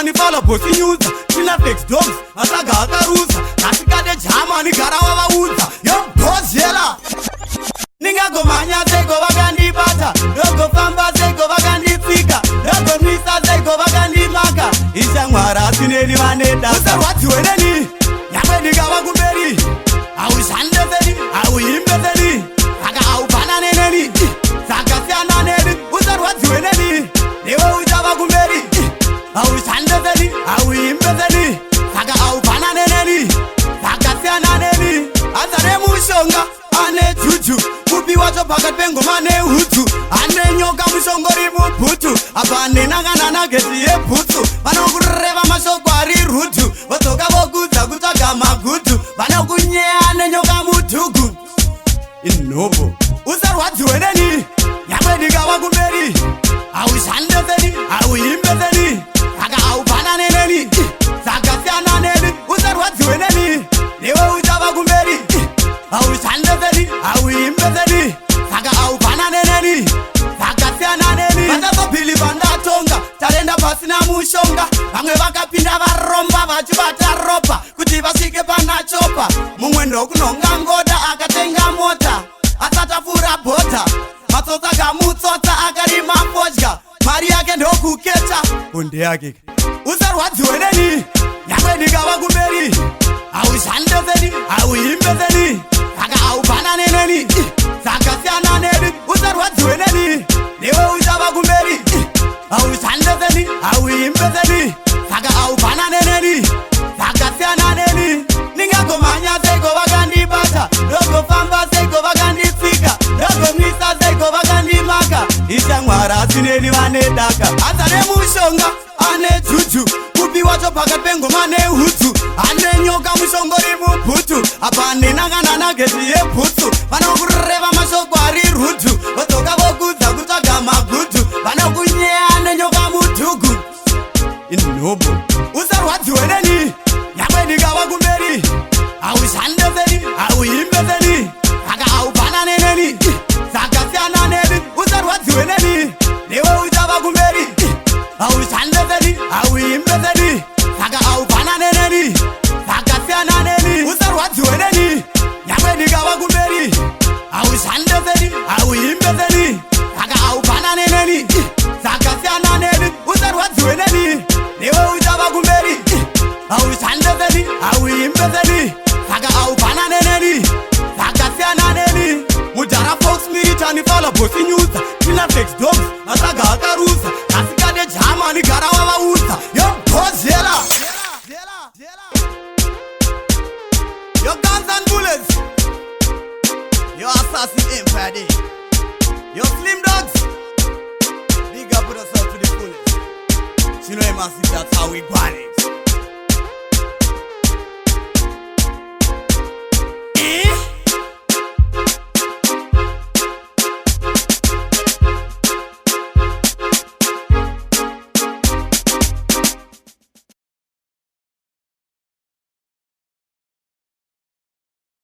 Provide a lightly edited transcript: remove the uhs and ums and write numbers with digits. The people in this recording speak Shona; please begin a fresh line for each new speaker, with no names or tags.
Chanifala bosi nyuza China flex dogs Masaga akaruza Kasikade Germany gara wawauza Yo bozela Ninga gomanya zego bagandi bata Rogo famba zego bagandi fika Rogo nisa zego bagandi maka Isha mwara sineni maneda Usa watu weneni Nyamwe niga wakumberi Au shande zeni Au imbe zeni Saka au banane neni Saka siana neni Usa watu weneni Newe uja wakumberi Au shande zeni Au imbe zeni Saka au banane neni Saka siana neni Azare mushonga Ane juju Kupi wacho pakat pengo mane hutu Ane nyoka mushongori muputu Abane nangana nageti ye putu Bana kureva mashoko ari rutu Watoka wokuza kutaka magutu Bana kunye ane nyoka mutugu Inobo Usar watu weneni Nyamwe niga wakumberi Au shande zeni Au imbe zeni Saka au banane neni Saka siana neni Usar watu weneni Newe uja wakumberi Au shande zeni Au imbe zeni Saka au banane neni Saka siana neni Banda sopili banda tonga Talenda basi na mushonga Bangwe wakapinda varomba Vachibata ropa Kuti vasike pana chopa Mungwendo kunonga ngoda Akatenga mota Asatafura bota Matsotsa kamutsotsa Akarima fojga Mari yake ndo kuketa Unde yake Usarwadzi weneni Nyamwe niga wakumberi Au shande zeni Au imbe zeni Saka au banane neni Saka siana neni Usarwadzi weneni Newe uja wakumberi Au shande zeni Au imbe zeni Saka au banane neni Saka siana neni Ninga gomanya zego bagandi bata Rogo famba zego bagandi fika Rogo misa zego bagandi maka Isha mwara sineni manedaka Azare mushonga Ane juju Kupi wacho pakat pengo mane hutu Ane nyoka mushongori muputu Abane nangana nageti ye putu Bana kureva mashoko ari rutu Watoka wokuza kutaka magutu Bana kunye ane nyoka mutugu Inobo Usar watu weneni Nyamwe niga wakumberi Au shande zeni Au imbe zeni Saka au banane neni Saka siana neni Usar watu weneni Newe uja wakumberi Au shande zeni Au imbe zeni Saka au banane neni Saka siana neni Usar watu weneni Nyamwe niga wakumberi Au shande zeni Au imbe zeni Saka au banane neni Saka siana neni Usar watu weneni Newe uja wakumberi Au shande zeni Au imbe zeni Saka au banane neni Saka siana neni Mujara Fox Chanifala bosi nyuza China flex dogs Masaga akaruza Kasikade Germany gara wawauza Yo bozela Yo guns and bullets Yo assassin empire day Yo slim dogs Big up with us out to the fullest You know massive, that's how we burn it.